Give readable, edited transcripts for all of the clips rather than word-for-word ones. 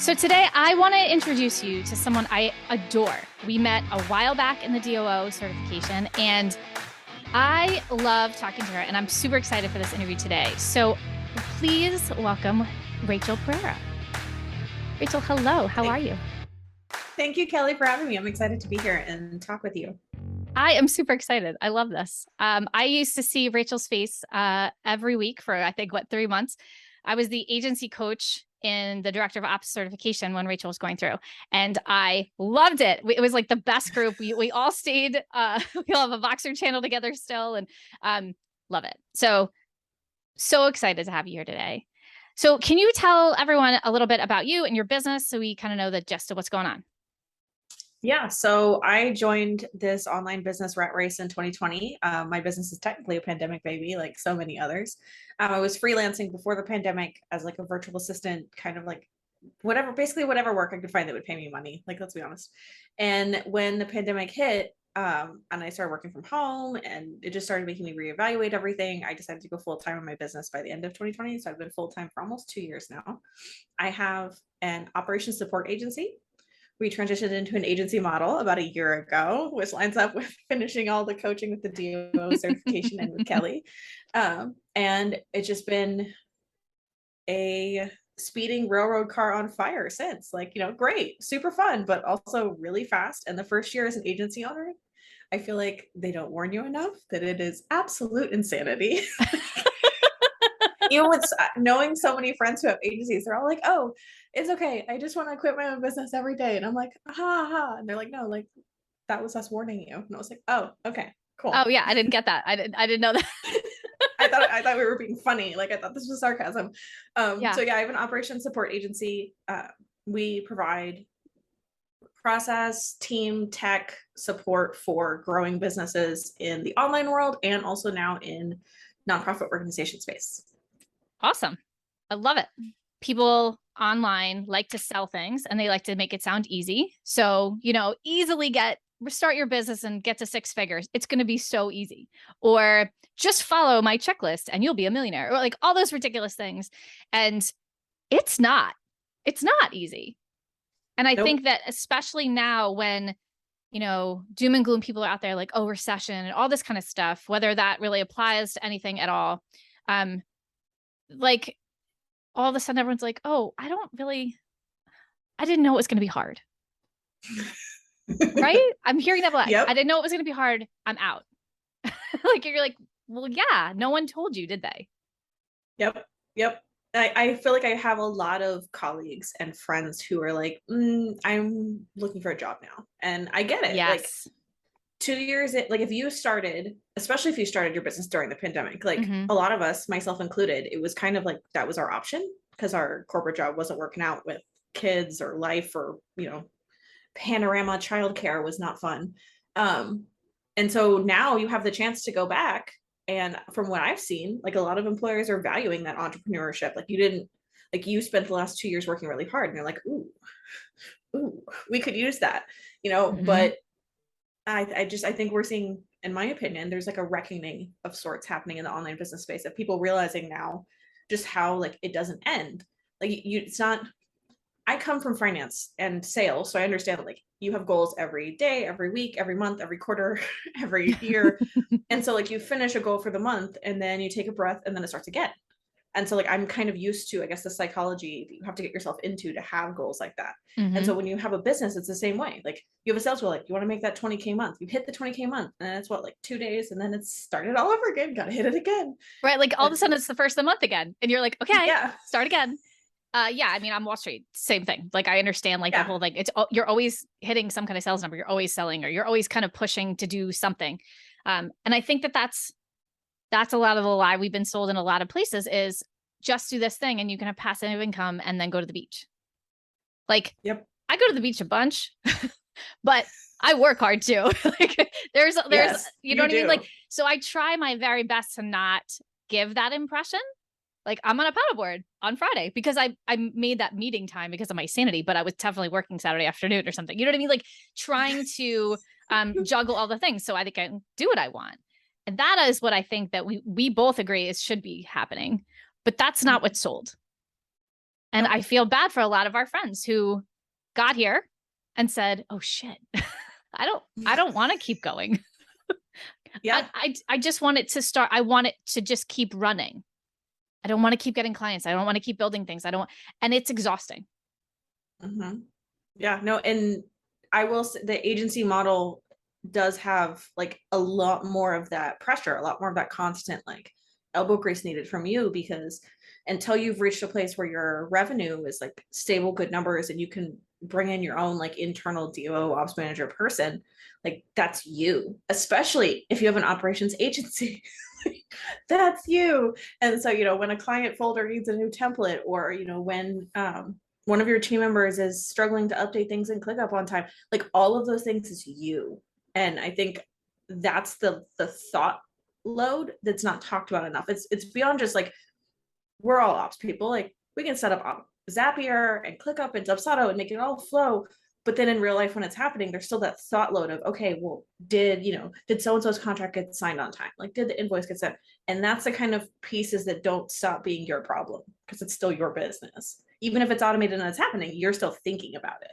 So today I want to introduce you to someone I adore. We met a while back in the DOO certification, and I love talking to her, and I'm super excited for this interview today. So please welcome Rachel Pereyra. Rachel, hello. How are you? Thank you, Kelly, for having me. I'm excited to be here and talk with you. I am super excited. I love this. I used to see Rachel's face every week for, I think, 3 months. I was the agency coach in the director of ops certification when Rachel was going through, and I loved it. It was like the best group. We all stayed. We all have a Voxer channel together still, and love it. So excited to have you here today. So can you tell everyone a little bit about you and your business so we kind of know the gist of what's going on? Yeah, so I joined this online business rat race in 2020. My business is technically a pandemic baby, like so many others. I was freelancing before the pandemic as like a virtual assistant, kind of like basically whatever work I could find that would pay me money. Like, let's be honest. And when the pandemic hit, and I started working from home, and it just started making me reevaluate everything. I decided to go full time in my business by the end of 2020. So I've been full time for almost 2 years now. I have an operations support agency. We transitioned into an agency model about a year ago, which lines up with finishing all the coaching with the DO certification and with Kelly. And it's just been a speeding railroad car on fire since. Like, great, super fun, but also really fast. And the first year as an agency owner, I feel like they don't warn you enough that it is absolute insanity. Even with knowing so many friends who have agencies, they're all like, "Oh, it's okay. I just want to quit my own business every day." And I'm like, "Ha ha!" And they're like, "No, like that was us warning you." And I was like, "Oh, okay, Oh cool." yeah, I didn't get that. I didn't know that. I thought we were being funny. Like I thought this was sarcasm. Yeah. So yeah, I have an operations support agency. We provide process, team, tech support for growing businesses in the online world and also now in nonprofit organization space. Awesome. I love it. People online like to sell things and they like to make it sound easy. So, easily start your business and get to 6 figures. It's going to be so easy. Or just follow my checklist and you'll be a millionaire, or like all those ridiculous things. And it's not, it's not easy. And I Nope. think that especially now when, doom and gloom people are out there like, oh, recession and all this kind of stuff, whether that really applies to anything at all. Like all of a sudden everyone's like, oh, I didn't know it was going to be hard. Right? I'm hearing that like, I Yep. didn't know it was going to be hard. I'm out. Like, you're like, well, yeah, no one told you, did they? Yep. Yep. I feel like I have a lot of colleagues and friends who are like, I'm looking for a job now. And I get it. Like Yes. 2 years, like if you started, especially if you started your business during the pandemic, like Mm-hmm. a lot of us, myself included, it was kind of like that was our option because our corporate job wasn't working out with kids or life or, panorama childcare was not fun. Um, and so now you have the chance to go back. And from what I've seen, like a lot of employers are valuing that entrepreneurship. Like you spent the last 2 years working really hard and they're like, ooh, we could use that, Mm-hmm. but I think we're seeing, in my opinion, there's like a reckoning of sorts happening in the online business space of people realizing now just how like it doesn't end. Like it's not, I come from finance and sales, so I understand that, like you have goals every day, every week, every month, every quarter, every year. And so like you finish a goal for the month and then you take a breath and then it starts again. And so like I'm kind of used to, I guess, the psychology that you have to get yourself into to have goals like that. And Mm-hmm. so when you have a business, it's the same way. Like you have a sales goal, like you want to make that 20K month. You hit the 20K month, and it's what, like 2 days, and then it's started all over again. Gotta hit it again. Right. Like all of a But sudden it's the first of the month again. And you're like, okay, yeah, start again. Yeah, I mean, on Wall Street, same thing. Like I understand like that yeah. whole like you're always hitting some kind of sales number, you're always selling, or you're always kind of pushing to do something. And I think that that's a lot of the lie we've been sold in a lot of places is just do this thing and you can have passive income and then go to the beach. Like Yep. I go to the beach a bunch, but I work hard too. Like there's Yes, you know you what I mean? do. Like so I try my very best to not give that impression. Like I'm on a paddleboard on Friday because I made that meeting time because of my sanity, but I was definitely working Saturday afternoon or something. You know what I mean? Like trying to juggle all the things so I can do what I want. And that is what I think that we both agree is should be happening. But that's not what's sold. And I feel bad for a lot of our friends who got here and said, oh shit, I don't want to keep going. Yeah. I just want it to start. I want it to just keep running. I don't want to keep getting clients. I don't want to keep building things. And it's exhausting. Mm-hmm. Yeah, no. And I will say the agency model does have like a lot more of that pressure, a lot more of that constant like elbow grease needed from you, because until you've reached a place where your revenue is like stable, good numbers, and you can bring in your own like internal DO ops manager person, like that's you, especially if you have an operations agency. That's you. And so, when a client folder needs a new template, or, when one of your team members is struggling to update things in ClickUp on time, like all of those things is you. And I think that's the thought load that's not talked about enough. It's beyond just like, we're all ops people. Like we can set up Zapier and ClickUp and Dubsado and make it all flow. But then in real life, when it's happening, there's still that thought load of, okay, well, did so-and-so's contract get signed on time? Like, did the invoice get sent? And that's the kind of pieces that don't stop being your problem, because it's still your business. Even if it's automated and it's happening, you're still thinking about it.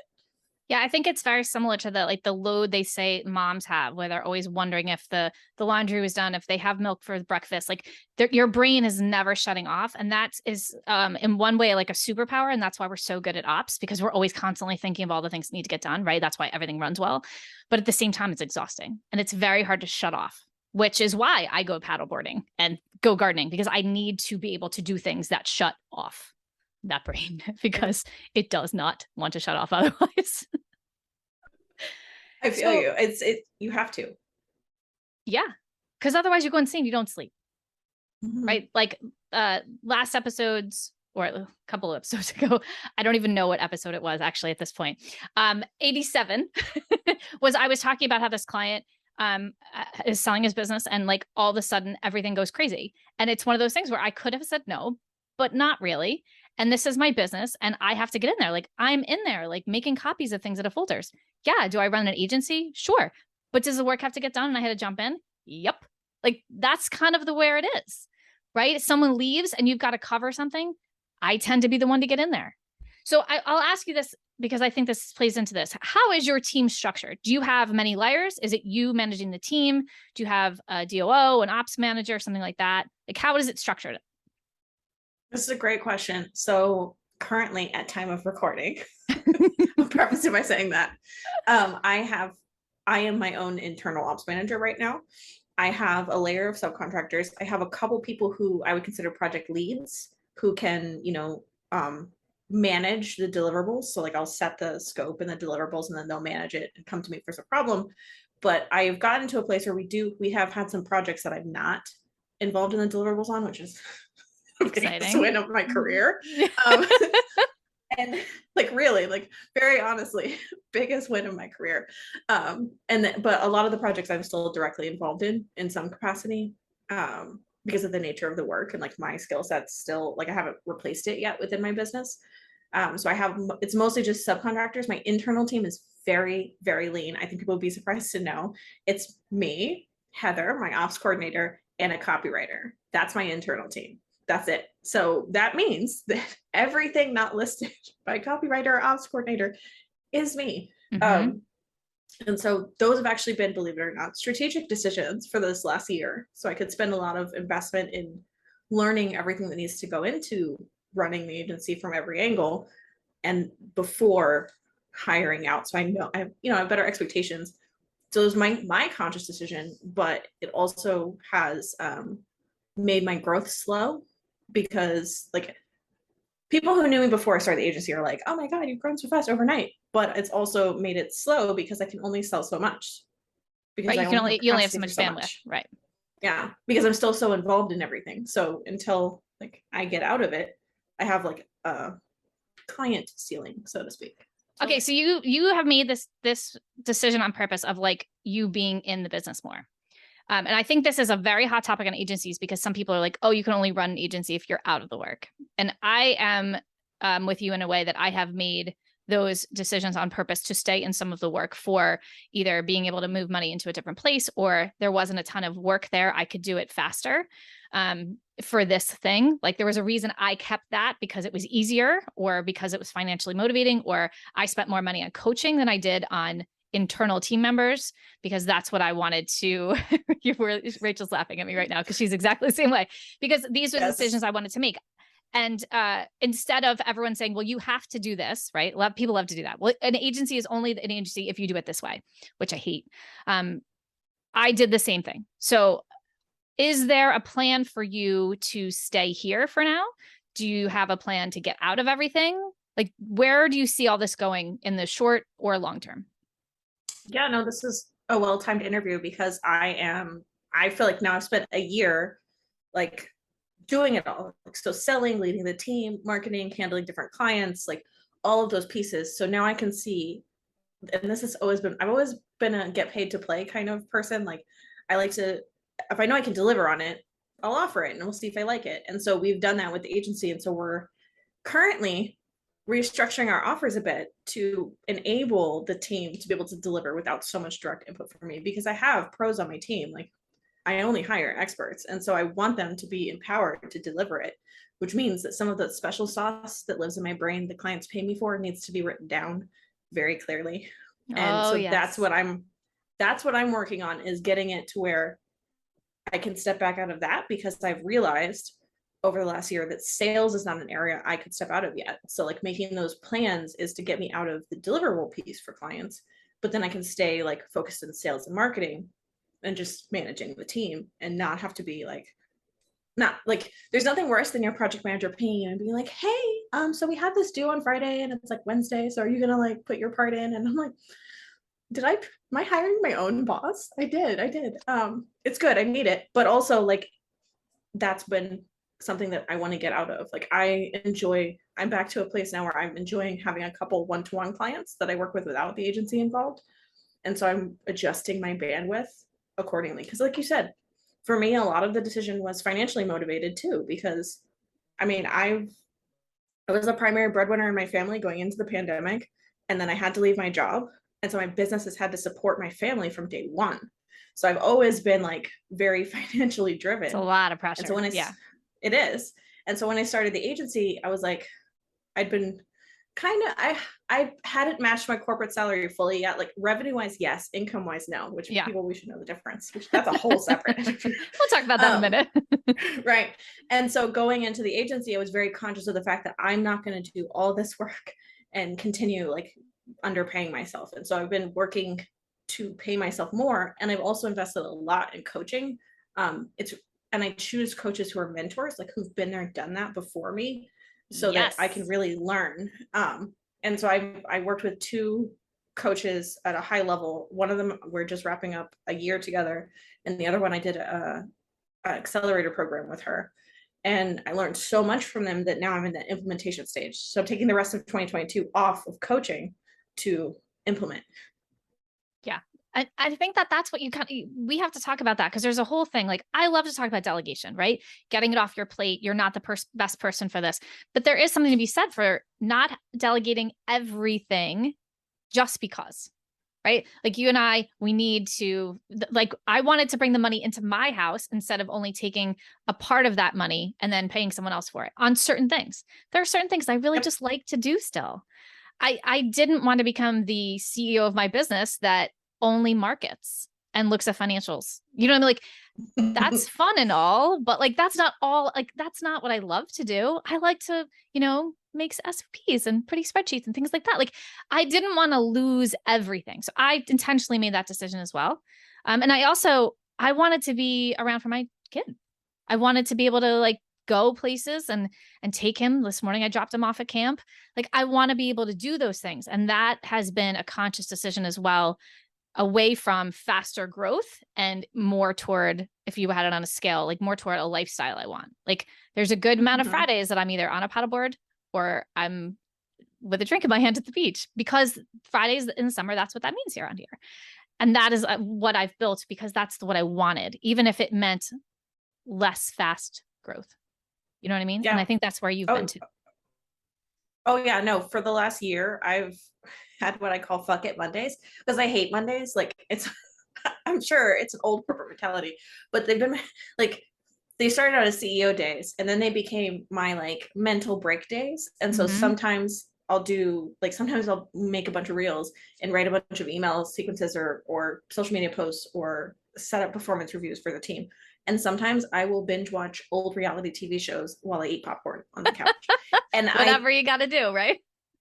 Yeah, I think it's very similar to the load they say moms have, where they're always wondering if the laundry was done, if they have milk for breakfast. Like your brain is never shutting off, and that is in one way like a superpower, and that's why we're so good at ops, because we're always constantly thinking of all the things that need to get done. Right? That's why everything runs well. But at the same time, it's exhausting, and it's very hard to shut off. Which is why I go paddleboarding and go gardening, because I need to be able to do things that shut off that brain, because it does not want to shut off otherwise. I feel you. You have to. Yeah. Because otherwise you go insane. You don't sleep. Mm-hmm. Right. Like last episodes, or a couple of episodes ago, I don't even know what episode it was actually at this point. 87 I was talking about how this client is selling his business, and like all of a sudden everything goes crazy. And it's one of those things where I could have said no, but not really. And this is my business, and I have to get in there. Like I'm in there, like making copies of things out of folders. Yeah. Do I run an agency? Sure. But does the work have to get done and I had to jump in? Yep. Like that's kind of the where it is, right? If someone leaves and you've got to cover something, I tend to be the one to get in there. So I'll ask you this, because I think this plays into this. How is your team structured? Do you have many layers? Is it you managing the team? Do you have a DOO, an ops manager, something like that? Like how is it structured? This is a great question. So currently at time of recording, I'll preface it by saying that I am my own internal ops manager right now. I have a layer of subcontractors. I have a couple people who I would consider project leads, who can, manage the deliverables. So like I'll set the scope and the deliverables, and then they'll manage it and come to me if there's a problem. But I've gotten to a place where we have had some projects that I'm not involved in the deliverables on, which is exciting. The win of my career. And like really, like very honestly, biggest win of my career. But a lot of the projects I'm still directly involved in some capacity, because of the nature of the work, and like my skill set's still like I haven't replaced it yet within my business. So it's mostly just subcontractors. My internal team is very, very lean. I think people would be surprised to know it's me, Heather, my ops coordinator, and a copywriter. That's my internal team. That's it. So that means that everything not listed by copywriter or ops coordinator is me. Mm-hmm. And so those have actually been, believe it or not, strategic decisions for this last year. So I could spend a lot of investment in learning everything that needs to go into running the agency from every angle, and before hiring out. So I know I have better expectations. So it was my conscious decision, but it also has made my growth slow, because like people who knew me before I started the agency are like, oh my God, you've grown so fast overnight. But it's also made it slow because I can only sell so much. Because right, you only have so much bandwidth. Right. Yeah. Because I'm still so involved in everything. So until like I get out of it, I have like a client ceiling, so to speak. Okay. So you have made this decision on purpose of like you being in the business more. And I think this is a very hot topic on agencies, because some people are like, oh, you can only run an agency if you're out of the work. And I am with you in a way that I have made those decisions on purpose to stay in some of the work, for either being able to move money into a different place, or there wasn't a ton of work there. I could do it faster. for this thing. Like there was a reason I kept that, because it was easier, or because it was financially motivating, or I spent more money on coaching than I did on internal team members, because that's what I wanted to. Rachel's laughing at me right now because she's exactly the same way, because these were the decisions I wanted to make. And instead of everyone saying, well, you have to do this, right? People love to do that. Well, an agency is only an agency if you do it this way, which I hate. I did the same thing. So is there a plan for you to stay here for now? Do you have a plan to get out of everything? Like, where do you see all this going in the short or long term? Yeah, no, this is a well-timed interview because I feel like now I've spent a year like doing it all. So selling, leading the team, marketing, handling different clients, like all of those pieces. So now I can see, and this has always been, I've always been a get paid to play kind of person. Like I like to, if I know I can deliver on it, I'll offer it and we'll see if I like it. And so we've done that with the agency. And so we're currently restructuring our offers a bit to enable the team to be able to deliver without so much direct input from me, because I have pros on my team. Like I only hire experts. And so I want them to be empowered to deliver it, which means that some of the special sauce that lives in my brain, the clients pay me for, needs to be written down very clearly. And so yes. that's what I'm working on, is getting it to where I can step back out of that, because I've realized over the last year that sales is not an area I could step out of yet. So like making those plans is to get me out of the deliverable piece for clients, but then I can stay like focused in sales and marketing and just managing the team and not have to be like, not like, there's nothing worse than your project manager pinging you and being like, hey, so we have this due on Friday and it's like Wednesday. So are you going to like put your part in? And I'm like, am I hiring my own boss? I did. It's good. I need it. But also like, that's been something that I want to get out of. Like I'm back to a place now where I'm enjoying having a couple one-to-one clients that I work with without the agency involved. And so I'm adjusting my bandwidth accordingly. Because like you said, for me, a lot of the decision was financially motivated too, because I mean, I was a primary breadwinner in my family going into the pandemic, and then I had to leave my job. And so my business has had to support my family from day one. So I've always been like very financially driven. It's a lot of pressure. And so it is. And so when I started the agency, I was like, I'd been I hadn't matched my corporate salary fully yet. Like revenue wise, yes. Income wise, no. Which we should know the difference. That's a whole separate. We'll talk about that in a minute. Right. And so going into the agency, I was very conscious of the fact that I'm not going to do all this work and continue like underpaying myself. And so I've been working to pay myself more. And I've also invested a lot in coaching. And I choose coaches who are mentors, like who've been there, done that before me, so that I can really learn. And so I worked with two coaches at a high level. One of them, we're just wrapping up a year together. And the other one, I did a accelerator program with her. And I learned so much from them that now I'm in the implementation stage. So I'm taking the rest of 2022 off of coaching to implement. Yeah. I think that's what we have to talk about that, because there's a whole thing. Like I love to talk about delegation, right? Getting it off your plate. You're not the best person for this, but there is something to be said for not delegating everything just because, right? Like you and I, we need to, like, I wanted to bring the money into my house instead of only taking a part of that money and then paying someone else for it on certain things. There are certain things I really just like to do still. I didn't want to become the CEO of my business that only markets and looks at financials. You know what I mean? Like that's fun and all, but like, that's not all, like, that's not what I love to do. I like to, make SOPs and pretty spreadsheets and things like that. Like I didn't want to lose everything. So I intentionally made that decision as well. And I wanted to be around for my kid. I wanted to be able to like go places and take him. This morning, I dropped him off at camp. Like I want to be able to do those things. And that has been a conscious decision as well, away from faster growth and more toward, if you had it on a scale, like more toward a lifestyle I want. Like there's a good amount of Fridays that I'm either on a paddleboard or I'm with a drink in my hand at the beach, because Fridays in the summer, that's what that means here around here. And that is what I've built, because that's what I wanted, even if it meant less fast growth. You know what I mean? Yeah. And I think that's where you've been too. Oh yeah, no, for the last year, I've had what I call fuck it Mondays, because I hate Mondays. Like I'm sure it's an old corporate mentality, but they've been like, they started out as CEO days, and then they became my like mental break days. And so Mm-hmm. sometimes sometimes I'll make a bunch of reels and write a bunch of email sequences or social media posts or set up performance reviews for the team. And sometimes I will binge watch old reality TV shows while I eat popcorn on the couch. And Whatever you got to do, right?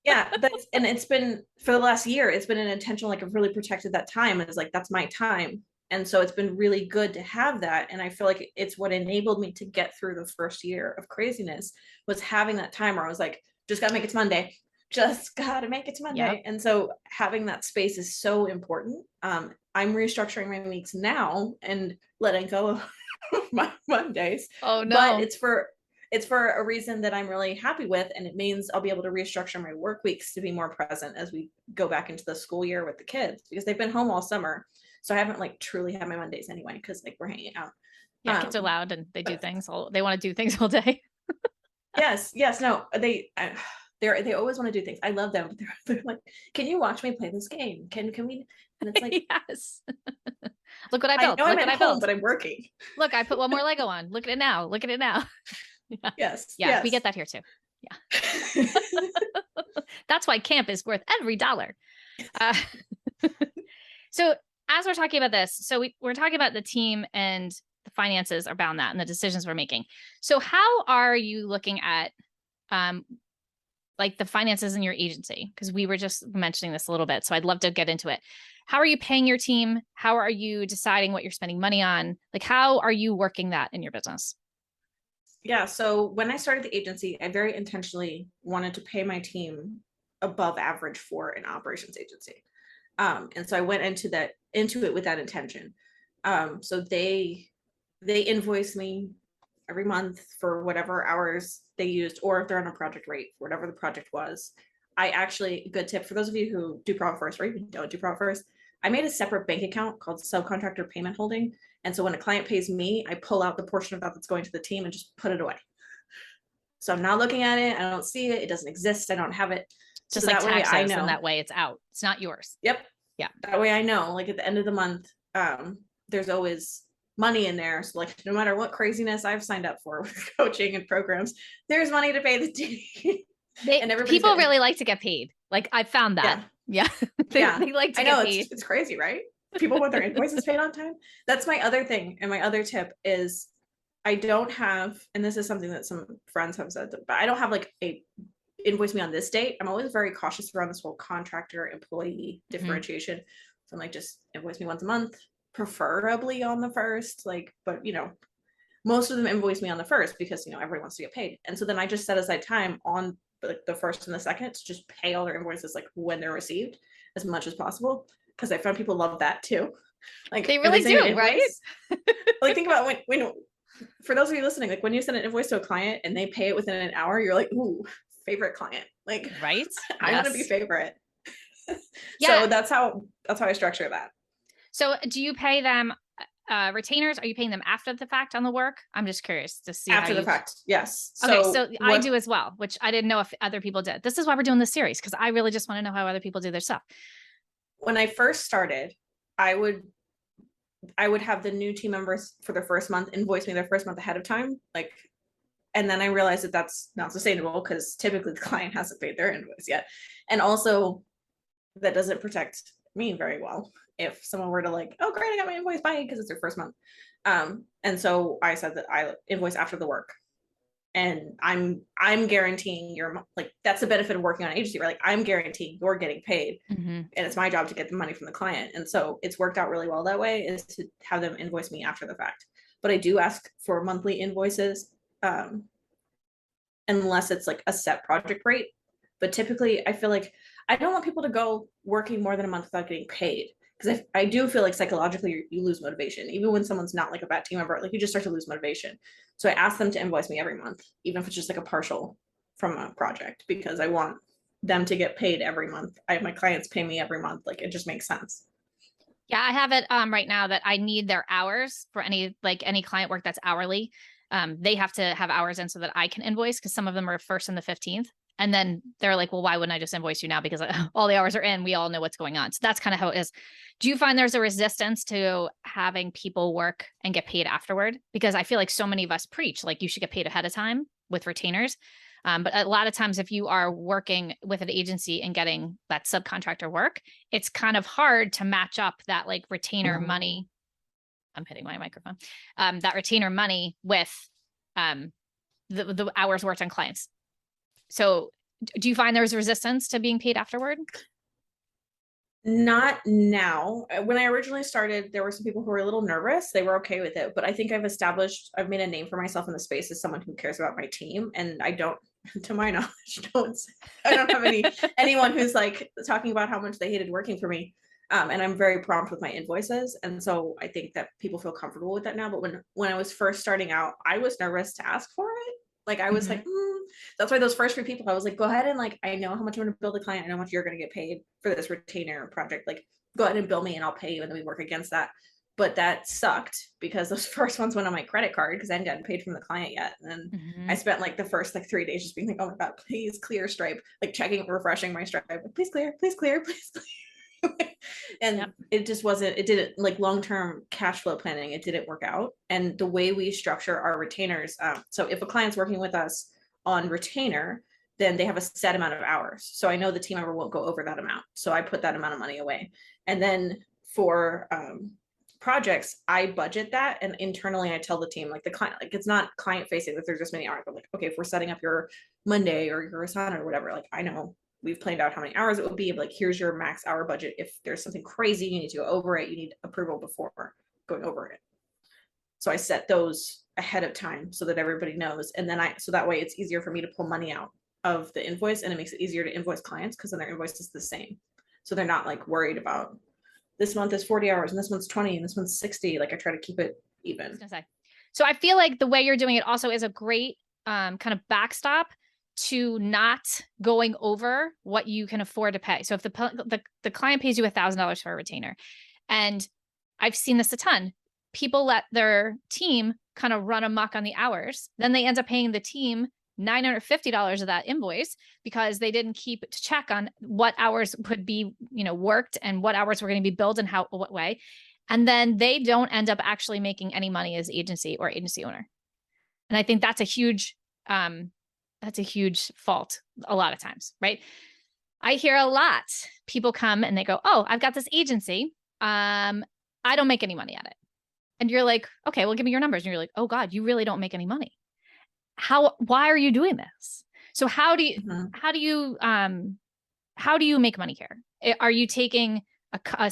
yeah, and it's been for the last year, it's been an intentional, like I've really protected that time. It's like, that's my time. And so it's been really good to have that. And I feel like it's what enabled me to get through the first year of craziness, was having that time where I was like, just gotta make it to Monday. Just gotta make it to Monday. Yep. And so having that space is so important. I'm restructuring my weeks now and letting go of my Mondays. Oh But no. it's for a reason that I'm really happy with. And it means I'll be able to restructure my work weeks to be more present as we go back into the school year with the kids, because they've been home all summer. So I haven't like truly had my Mondays anyway, because like we're hanging out. Yeah, kids are loud and they do things. They want to do things all day. Yes, no, they always want to do things. I love them, but they're like, can you watch me play this game? Can we? And it's like, yes. Look what I built. I know Look I'm what I at home, built. but I'm working. Look, I put one more Lego on. Look at it now. Look at it now. Yeah. Yes. Yeah, yes. we get that here too. Yeah. That's why camp is worth every dollar. So as we're talking about this, so we're talking about the team and the finances around that and the decisions we're making. So how are you looking at like the finances in your agency? Because we were just mentioning this a little bit, so I'd love to get into it. How are you paying your team? How are you deciding what you're spending money on? Like, how are you working that in your business? Yeah. So when I started the agency, I very intentionally wanted to pay my team above average for an operations agency. And so I went into it with that intention. So they invoice me every month for whatever hours they used, or if they're on a project rate, whatever the project was. I actually, good tip for those of you who do Profit First, or even don't do Profit First, I made a separate bank account called subcontractor payment holding. And so when a client pays me, I pull out the portion of that that's going to the team and just put it away. So I'm not looking at it. I don't see it. It doesn't exist. I don't have it. Just so like that way taxes, I know. and that way it's out. It's not yours. Yep. Yeah. That way I know, like at the end of the month, there's always money in there. So like no matter what craziness I've signed up for with coaching and programs, there's money to pay the team. And people really like to get paid. Like I found that. Yeah. They like to get paid. It's crazy, right? People want their invoices paid on time. That's my other thing. And my other tip is I don't have, and this is something that some friends have said, but I don't have like a invoice me on this date. I'm always very cautious around this whole contractor employee differentiation. So I'm like, just invoice me once a month, preferably on the first, like, but most of them invoice me on the first because everyone wants to get paid. And so then I just set aside time on like the first and the second to just pay all their invoices like when they're received as much as possible, because I found people love that too. Like they really do, right? Like think about when for those of you listening, like when you send an invoice to a client and they pay it within an hour, you're like, ooh, favorite client. Like, right? I want to be favorite. Yeah. So that's how I structure that. So do you pay them retainers? Are you paying them after the fact on the work? I'm just curious to see. After the fact, yes. Okay, so I do as well, which I didn't know if other people did. This is why we're doing this series, because I really just want to know how other people do their stuff. When I first started, I would have the new team members for their first month invoice me their first month ahead of time, like, and then I realized that that's not sustainable because typically the client hasn't paid their invoice yet, and also that doesn't protect me very well if someone were to like, oh great, I got my invoice, bye, because it's their first month. And so I said that I invoice after the work, and I'm guaranteeing your, like, that's the benefit of working on an agency, right? Like I'm guaranteeing you're getting paid, and it's my job to get the money from the client. And so it's worked out really well that way, is to have them invoice me after the fact. But I do ask for monthly invoices, unless it's like a set project rate. But typically I feel like I don't want people to go working more than a month without getting paid, because I do feel like psychologically you lose motivation even when someone's not like a bad team member. Like you just start to lose motivation. So I ask them to invoice me every month, even if it's just like a partial from a project, because I want them to get paid every month. I have my clients pay me every month. Like it just makes sense. Yeah, I have it right now that I need their hours for any client work that's hourly. They have to have hours in so that I can invoice, because some of them are first and the 15th. And then they're like, well, why wouldn't I just invoice you now? Because all the hours are in, we all know what's going on. So that's kind of how it is. Do you find there's a resistance to having people work and get paid afterward? Because I feel like so many of us preach, like you should get paid ahead of time with retainers. But a lot of times if you are working with an agency and getting that subcontractor work, it's kind of hard to match up that like retainer money. I'm hitting my microphone. That retainer money with the hours worked on clients. So do you find there's resistance to being paid afterward? Not now. When I originally started, there were some people who were a little nervous. They were okay with it, but I think I've made a name for myself in the space as someone who cares about my team. And I don't, to my knowledge, I don't have anyone who's like talking about how much they hated working for me. And I'm very prompt with my invoices. And so I think that people feel comfortable with that now. But when I was first starting out, I was nervous to ask for it. Like I was like, that's why those first few people, I was like, go ahead and like, I know how much I'm going to bill the client. I know how much you're going to get paid for this retainer project. Like, go ahead and bill me and I'll pay you. And then we work against that. But that sucked because those first ones went on my credit card because I hadn't gotten paid from the client yet. And then I spent like the first like 3 days just being like, oh my God, please clear Stripe, like checking, refreshing my Stripe. Like, please clear, please clear, please clear. And it just wasn't, it didn't like long-term cash flow planning. It didn't work out. And the way we structure our retainers. So if a client's working with us on retainer, then they have a set amount of hours. So I know the team member won't go over that amount. So I put that amount of money away. And then for projects, I budget that. And internally I tell the team, like the client, like it's not client facing that there's this many hours, but like, okay, if we're setting up your Monday or your Asana or whatever, like I know we've planned out how many hours it would be. Like, here's your max hour budget. If there's something crazy, you need to go over it. You need approval before going over it. So I set those ahead of time so that everybody knows. And then so that way it's easier for me to pull money out of the invoice, and it makes it easier to invoice clients because then their invoice is the same. So they're not like worried about this month is 40 hours and this one's 20 and this one's 60. Like I try to keep it even. So I feel like the way you're doing it also is a great kind of backstop to not going over what you can afford to pay. So if the client pays you $1,000 for a retainer, and I've seen this a ton, people let their team kind of run amok on the hours, then they end up paying the team $950 of that invoice because they didn't keep to check on what hours would be, worked and what hours were going to be billed and what way. And then they don't end up actually making any money as agency or agency owner. And I think that's a huge fault a lot of times, right? I hear a lot. People come and they go, oh, I've got this agency. I don't make any money at it. And you're like, okay, well, give me your numbers. And you're like, oh God, you really don't make any money. Why are you doing this? So how do you make money here? Are you taking a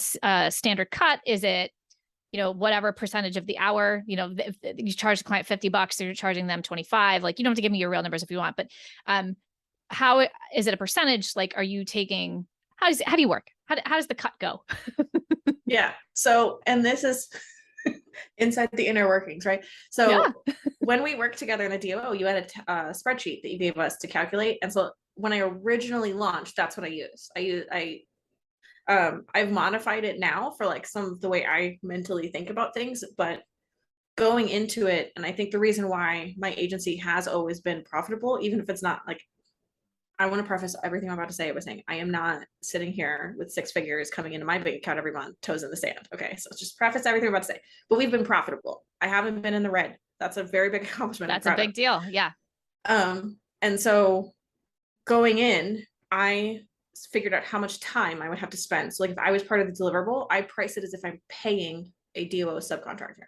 standard cut? Is it, whatever percentage of the hour, if you charge the client $50, so you're charging them 25, like, you don't have to give me your real numbers if you want, but, how is it a percentage? Like, are you taking, how do you work? How does the cut go? Yeah. So, and this is inside the inner workings, right? So when we worked together in the DOO, you had a spreadsheet that you gave us to calculate. And so when I originally launched, that's what I used. I've modified it now for like some of the way I mentally think about things, but going into it, and I think the reason why my agency has always been profitable, even if it's not like, I want to preface everything I'm about to say by saying I am not sitting here with 6 figures coming into my bank account every month, toes in the sand. Okay. So just preface everything I'm about to say, but we've been profitable. I haven't been in the red. That's a very big accomplishment. That's a big deal. Yeah. And so going in, I figured out how much time I would have to spend. So like if I was part of the deliverable, I price it as if I'm paying a DOO subcontractor.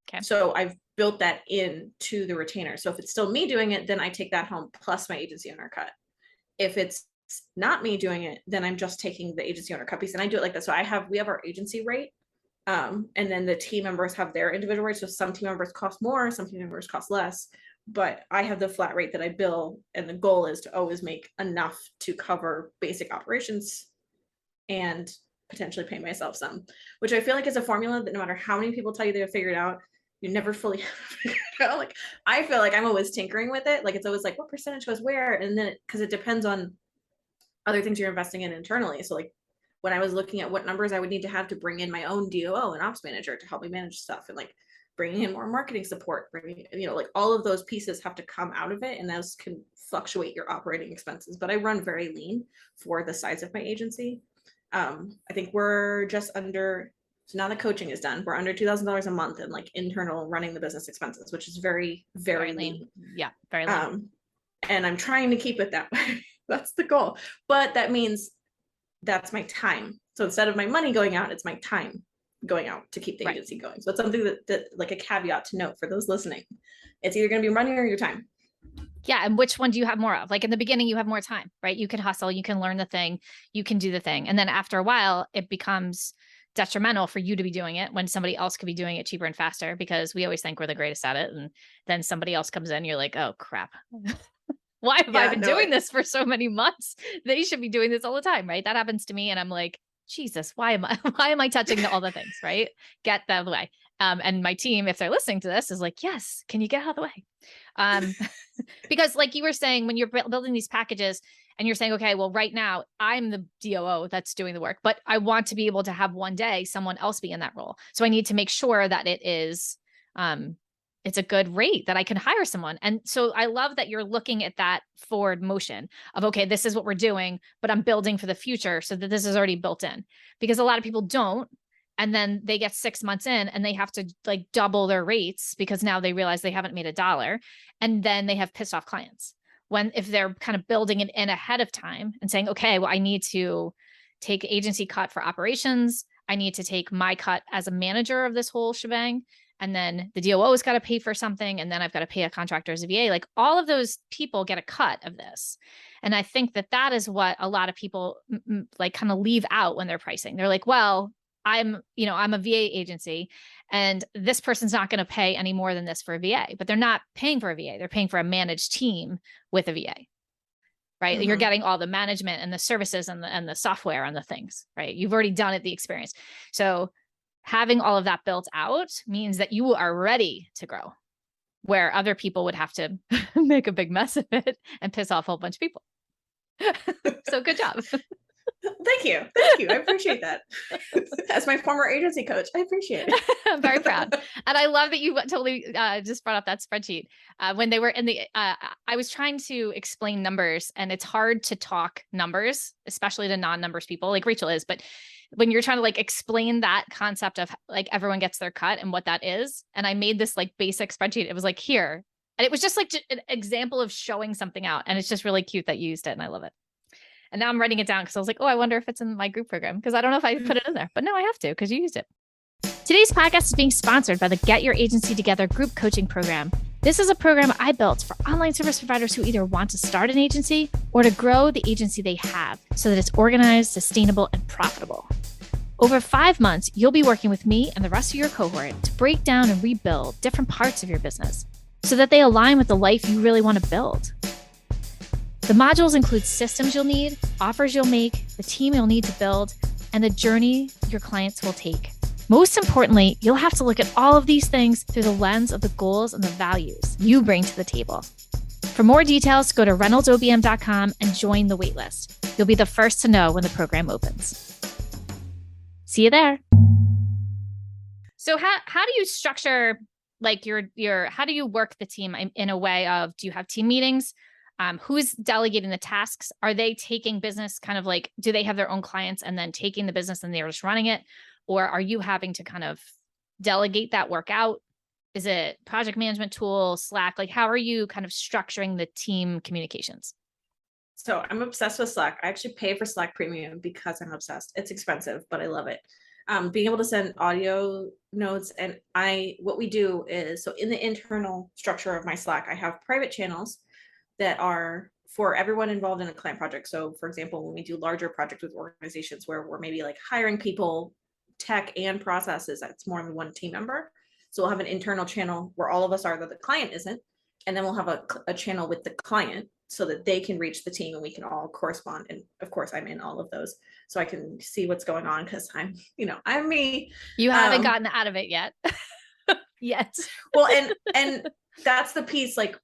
Okay. So I've built that into the retainer. So if it's still me doing it, then I take that home plus my agency owner cut. If it's not me doing it, then I'm just taking the agency owner cut piece, and I do it like that. So we have our agency rate, and then the team members have their individual rates. So some team members cost more, some team members cost less, but I have the flat rate that I bill, and the goal is to always make enough to cover basic operations and potentially pay myself some, which I feel like is a formula that no matter how many people tell you they've figured out, you never fully figure it out. Like I feel like I'm always tinkering with it. Like it's always like what percentage goes where, and then because it depends on other things you're investing in internally. So like when I was looking at what numbers I would need to have to bring in my own DOO and ops manager to help me manage stuff, and like bringing in more marketing support, like all of those pieces have to come out of it, and those can fluctuate your operating expenses. But I run very lean for the size of my agency. I think we're just under, so now the coaching is done, we're under $2,000 a month in like internal running the business expenses, which is very, very lean. Yeah, very lean. And I'm trying to keep it that way. That's the goal. But that means that's my time. So instead of my money going out, it's my time going out to keep the agency going. So it's something that like a caveat to note for those listening. It's either going to be money or your time. Yeah. And which one do you have more of? Like in the beginning, you have more time, right? You can hustle, you can learn the thing, you can do the thing. And then after a while, it becomes detrimental for you to be doing it when somebody else could be doing it cheaper and faster, because we always think we're the greatest at it. And then somebody else comes in, you're like, oh crap. Why have I been doing this for so many months? They should be doing this all the time, right? That happens to me. And I'm like, Jesus, why am I touching all the things, right? Get that out of the way. And my team, if they're listening to this, is like, yes, can you get out of the way? Because like you were saying, when you're building these packages and you're saying, okay, well, right now I'm the DOO that's doing the work, but I want to be able to have one day someone else be in that role. So I need to make sure that it is, it's a good rate that I can hire someone. And so I love that you're looking at that forward motion of, okay, this is what we're doing, but I'm building for the future so that this is already built in, because a lot of people don't. And then they get 6 months in and they have to like double their rates because now they realize they haven't made a dollar. And then they have pissed off clients. When, if they're kind of building it in ahead of time and saying, okay, well, I need to take agency cut for operations. I need to take my cut as a manager of this whole shebang. And then the DOO has got to pay for something. And then I've got to pay a contractor as a VA. Like all of those people get a cut of this. And I think that that is what a lot of people like kind of leave out when they're pricing. They're like, well, I'm a VA agency and this person's not going to pay any more than this for a VA, but they're not paying for a VA. They're paying for a managed team with a VA, right? Mm-hmm. You're getting all the management and the services and the software and the things, right? You've already done it, the experience. So having all of that built out means that you are ready to grow, where other people would have to make a big mess of it and piss off a whole bunch of people. So good job. Thank you. Thank you. I appreciate that. As my former agency coach, I appreciate it. I'm very proud. And I love that you totally just brought up that spreadsheet. When they were in the, I was trying to explain numbers, and it's hard to talk numbers, especially to non-numbers people like Rachel is. But when you're trying to like explain that concept of like everyone gets their cut and what that is. And I made this like basic spreadsheet. It was like here. And it was just like an example of showing something out. And it's just really cute that you used it. And I love it. And now I'm writing it down because I was like, oh, I wonder if it's in my group program, because I don't know if I put it in there, but no, I have to because you used it. Today's podcast is being sponsored by the Get Your Agency Together group coaching program. This is a program I built for online service providers who either want to start an agency or to grow the agency they have so that it's organized, sustainable, and profitable. Over 5 months, you'll be working with me and the rest of your cohort to break down and rebuild different parts of your business so that they align with the life you really want to build. The modules include systems you'll need, offers you'll make, the team you'll need to build, and the journey your clients will take. Most importantly, you'll have to look at all of these things through the lens of the goals and the values you bring to the table. For more details, go to reynoldsobm.com and join the waitlist. You'll be the first to know when the program opens. See you there. So how do you structure like how do you work the team in a way of, do you have team meetings? Who's delegating the tasks? Are they taking business kind of like, do they have their own clients and then taking the business and they're just running it? Or are you having to kind of delegate that work out? Is it project management tool, Slack? Like, how are you kind of structuring the team communications? So I'm obsessed with Slack. I actually pay for Slack Premium because I'm obsessed. It's expensive, but I love it. Being able to send audio notes, and what we do is, so in the internal structure of my Slack, I have private channels that are for everyone involved in a client project. So for example, when we do larger projects with organizations where we're maybe like hiring people, tech and processes, that's more than one team member. So we'll have an internal channel where all of us are that the client isn't. And then we'll have a channel with the client so that they can reach the team and we can all correspond. And of course I'm in all of those so I can see what's going on because I'm me. You haven't gotten out of it yet. Yet. Well, and that's the piece, like,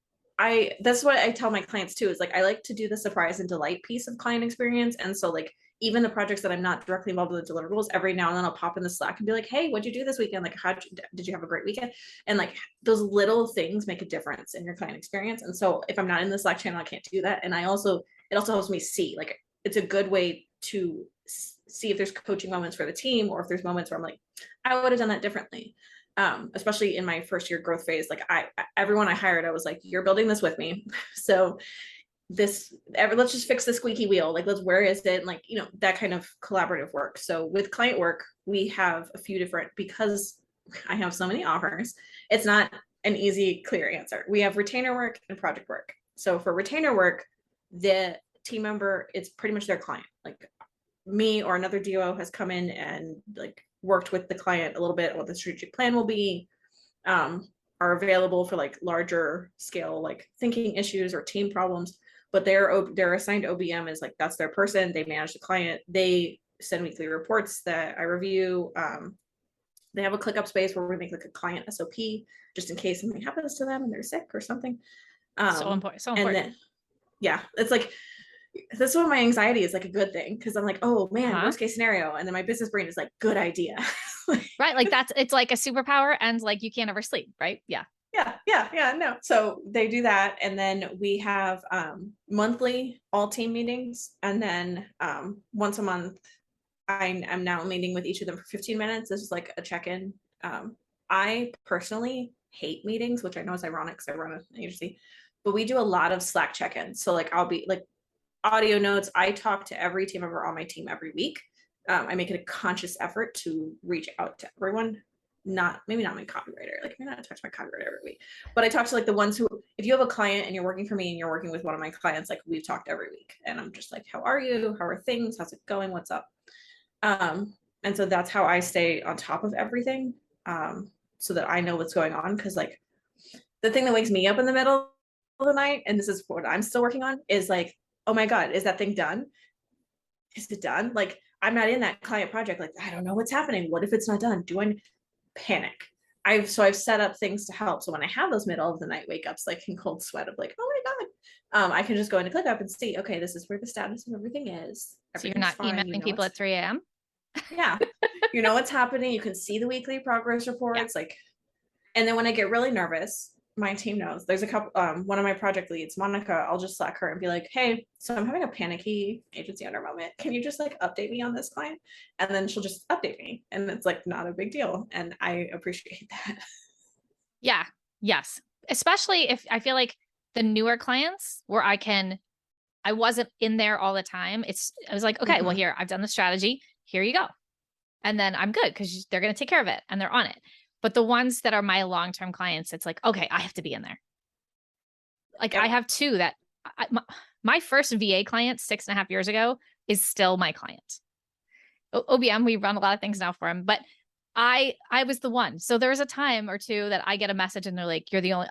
that's what I tell my clients too, is like, I like to do the surprise and delight piece of client experience. And so like, even the projects that I'm not directly involved with the deliverables, every now and then I'll pop in the Slack and be like, hey, what'd you do this weekend? Like, did you have a great weekend? And like those little things make a difference in your client experience. And so if I'm not in the Slack channel, I can't do that. And it also helps me see, like, it's a good way to see if there's coaching moments for the team, or if there's moments where I'm like, I would have done that differently. Especially in my first year growth phase, like everyone I hired, I was like, you're building this with me. So let's just fix the squeaky wheel. Like, where is it? And like, that kind of collaborative work. So with client work, we have a few different, because I have so many offers, it's not an easy, clear answer. We have retainer work and project work. So for retainer work, the team member, it's pretty much their client. Like me or another DO has come in and like worked with the client a little bit, what the strategic plan will be, are available for like larger scale, like thinking issues or team problems. But their assigned OBM is like, that's their person. They manage the client. They send weekly reports that I review. They have a ClickUp space where we make like a client SOP just in case something happens to them and they're sick or something. So important. And then, yeah, it's like, that's what my anxiety is, like a good thing, because I'm like, oh man, worst case scenario, and then my business brain is like, good idea. Right, like it's like a superpower, and like you can't ever sleep, right? Yeah. No, so they do that, and then we have monthly all team meetings, and then once a month I'm now meeting with each of them for 15 minutes. This is like a check-in. I personally hate meetings, which I know is ironic because I run an agency, but we do a lot of Slack check-ins. So like I'll be like audio notes. I talk to every team member on my team every week. I make it a conscious effort to reach out to everyone. Maybe not my copywriter, like maybe not touch my copywriter every week, but I talk to like the ones who, if you have a client and you're working for me and you're working with one of my clients, like we've talked every week, and I'm just like, how are you? How are things? How's it going? What's up? And so that's how I stay on top of everything, so that I know what's going on. Cause like the thing that wakes me up in the middle of the night, and this is what I'm still working on, is like, oh my God, is that thing done? Is it done? Like, I'm not in that client project. Like, I don't know what's happening. What if it's not done? Do I panic? I've set up things to help. So when I have those middle of the night wake ups, like in cold sweat of like, oh my God, I can just go into ClickUp and see, okay, this is where the status of everything is. So you're not emailing people at 3 a.m. Yeah. You know what's happening. You can see the weekly progress reports. Like, and then when I get really nervous, my team knows. There's a couple, one of my project leads, Monica, I'll just Slack her and be like, hey, so I'm having a panicky agency owner moment. Can you just like update me on this client? And then she'll just update me. And it's like not a big deal. And I appreciate that. Yeah. Yes. Especially if I feel like the newer clients where I wasn't in there all the time. I was like, okay, well here, I've done the strategy. Here you go. And then I'm good because they're going to take care of it and they're on it. But the ones that are my long-term clients, it's like, okay, I have to be in there. Like I have two that my first VA client 6.5 years ago is still my client. OBM, we run a lot of things now for him, but I was the one. So there was a time or two that I get a message and they're like, you're the only,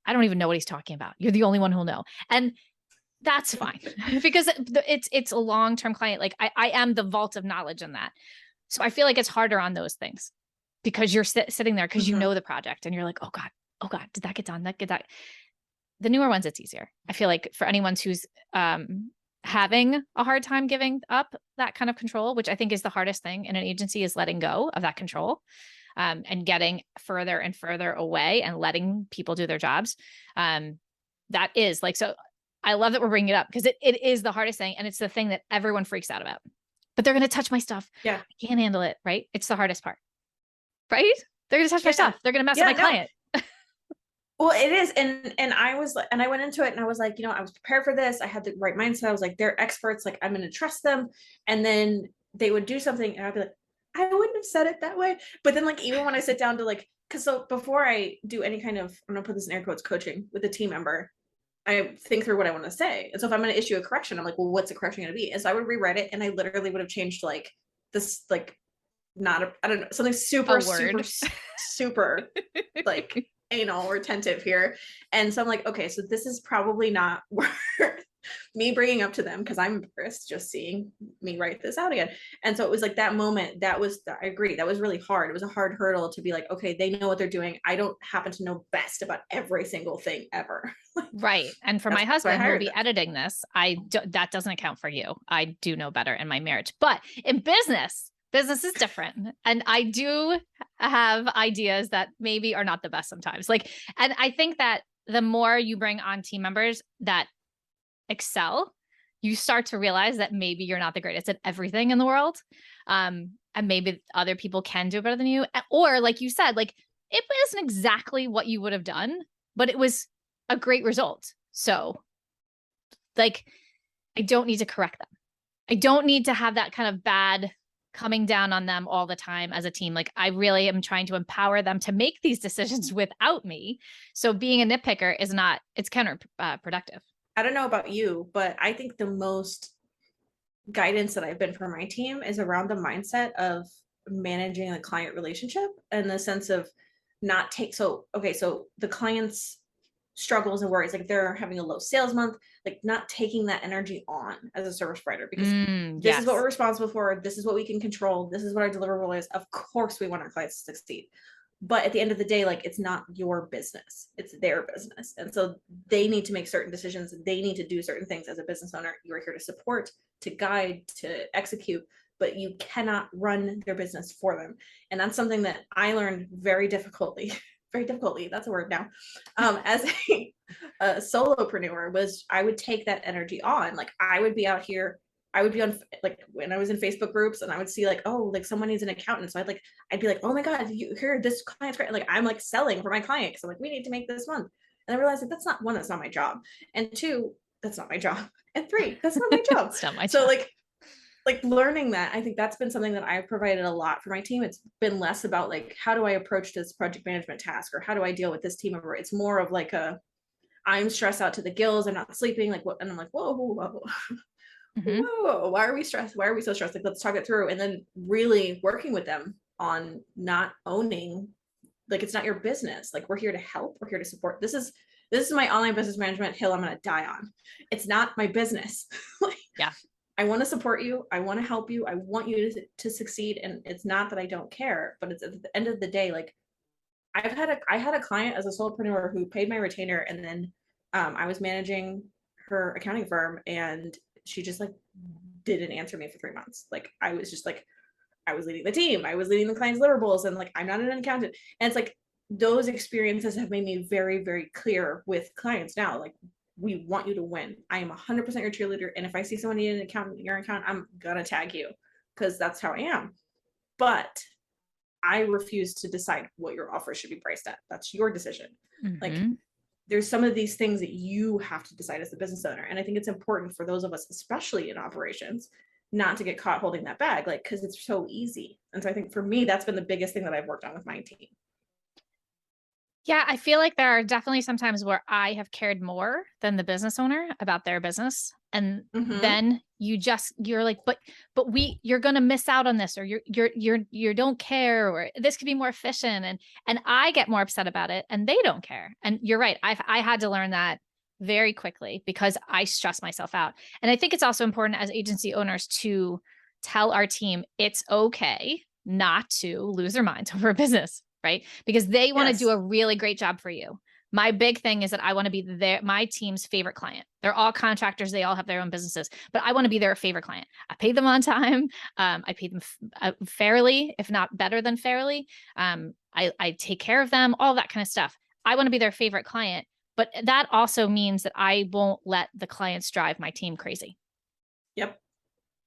I don't even know what he's talking about. You're the only one who'll know. And that's fine because it's a long-term client. Like I am the vault of knowledge in that. So I feel like it's harder on those things because you're sitting there because you know the project and you're like, oh God, did that get done? That the newer ones, it's easier. I feel like for anyone who's having a hard time giving up that kind of control, which I think is the hardest thing in an agency, is letting go of that control and getting further and further away and letting people do their jobs. That is like, so I love that we're bringing it up because it is the hardest thing. And it's the thing that everyone freaks out about, but they're going to touch my stuff. Yeah. I can't handle it. Right. It's the hardest part, right? They're going to touch my stuff. They're going to mess up my client. Well, it is. And I went into it and I was like, I was prepared for this. I had the right mindset. I was like, they're experts. Like, I'm going to trust them. And then they would do something and I'd be like, I wouldn't have said it that way. But then like, even when I sit down to like, so before I do any kind of, I'm going to put this in air quotes, coaching with a team member, I think through what I want to say. And so if I'm going to issue a correction, I'm like, well, what's the correction going to be? And so I would rewrite it. And I literally would have changed like this, like I don't know, something super like anal or retentive here. And so I'm like, okay, so this is probably not worth me bringing up to them, because I'm embarrassed just seeing me write this out again. And so it was like that moment, I agree, that was really hard. It was a hard hurdle to be like, okay, they know what they're doing. I don't happen to know best about every single thing ever. Right. And for my That's why I husband who will hired be them. editing this, that doesn't account for you. I do know better in my marriage, but in business is different. And I do have ideas that maybe are not the best sometimes. Like, and I think that the more you bring on team members that excel, you start to realize that maybe you're not the greatest at everything in the world. And maybe other people can do better than you. Or like you said, like it wasn't exactly what you would have done, but it was a great result. So like, I don't need to correct them. I don't need to have that kind of bad coming down on them all the time as a team. Like I really am trying to empower them to make these decisions without me. So being a nitpicker is not, it's counterproductive. I don't know about you, but I think the most guidance that I've been for my team is around the mindset of managing the client relationship, and the sense of not take, so the client's struggles and worries, like they're having a low sales month, like not taking that energy on as a service provider, because this is what we're responsible for. This is what we can control. This is what our deliverable is. Of course, we want our clients to succeed. But at the end of the day, like it's not your business, it's their business. And so they need to make certain decisions. They need to do certain things as a business owner. You are here to support, to guide, to execute, but you cannot run their business for them. And that's something that I learned very difficultly, that's a word now, as a solopreneur, was I would take that energy on. Like I would be out here, I would be on, like when I was in Facebook groups and I would see like, oh, like someone needs an accountant. So I'd be like, oh my God, you hear this client's great. Like I'm like selling for my client. So like, we need to make this month. And I realized like, that's not my job. And two, that's not my job. And three, that's not my job. It's not my so job. like learning that, I think that's been something that I've provided a lot for my team. It's been less about like, how do I approach this project management task, or how do I deal with this team member? It's more of like I'm stressed out to the gills. I'm not sleeping. Like what? And I'm like, whoa. Mm-hmm. Whoa, why are we stressed? Why are we so stressed? Like, let's talk it through. And then really working with them on not owning, like, it's not your business. Like, we're here to help. We're here to support. This is my online business management hill I'm going to die on. It's not my business. Yeah. I want to support you. I want to help you. I want you to succeed. And it's not that I don't care, but it's at the end of the day, like I had a client as a solopreneur who paid my retainer. And then I was managing her accounting firm, and she just like didn't answer me for 3 months. Like I was just like, I was leading the team, I was leading the client's deliverables, and like I'm not an accountant. And it's like those experiences have made me very, very clear with clients now. Like we want you to win. I am 100% your cheerleader. And if I see someone need an accountant, your account, I'm gonna tag you, because that's how I am. But I refuse to decide what your offer should be priced at. That's your decision. Mm-hmm. Like there's some of these things that you have to decide as the business owner. And I think it's important for those of us, especially in operations, not to get caught holding that bag, like, because it's so easy. And so I think for me, that's been the biggest thing that I've worked on with my team. Yeah, I feel like there are definitely some times where I have cared more than the business owner about their business. And then you're like, but you're going to miss out on this, or you don't care, or this could be more efficient. And I get more upset about it and they don't care. And you're right. I had to learn that very quickly because I stress myself out. And I think it's also important as agency owners to tell our team it's okay not to lose their minds over a business, right? Because they want to do a really great job for you. My big thing is that I want to be my team's favorite client. They're all contractors. They all have their own businesses, but I want to be their favorite client. I pay them on time. I pay them fairly, if not better than fairly. I take care of them, all that kind of stuff. I want to be their favorite client, but that also means that I won't let the clients drive my team crazy. Yep.